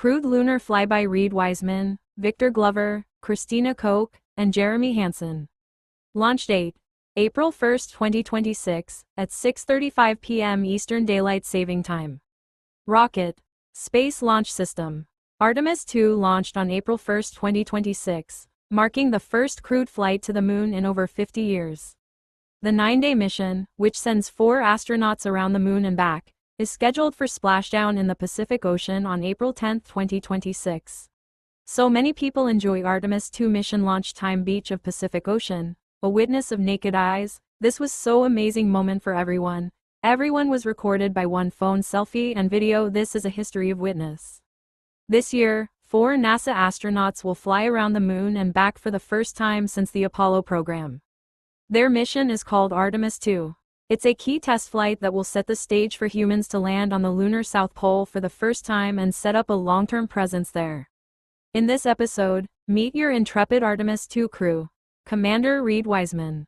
Crewed lunar flyby Reed Wiseman, Victor Glover, Christina Koch, and Jeremy Hansen. Launch date: April 1, 2026, at 6:35 p.m. Eastern Daylight Saving Time. Rocket. Space Launch System. Artemis II launched on April 1, 2026, marking the first crewed flight to the moon in over 50 years. The 9-day mission, which sends 4 astronauts around the moon and back, is scheduled for splashdown in the Pacific Ocean on April 10, 2026. So many people enjoy Artemis II mission launch time. Beach of Pacific Ocean, a witness of naked eyes. This was so amazing moment for everyone. Everyone was recorded by one phone selfie and video. This is a history of witness. This year, 4 NASA astronauts will fly around the moon and back for the first time since the Apollo program. Their mission is called Artemis II. It's a key test flight that will set the stage for humans to land on the lunar South Pole for the first time and set up a long-term presence there. In this episode, meet your intrepid Artemis II crew. Commander Reed Wiseman.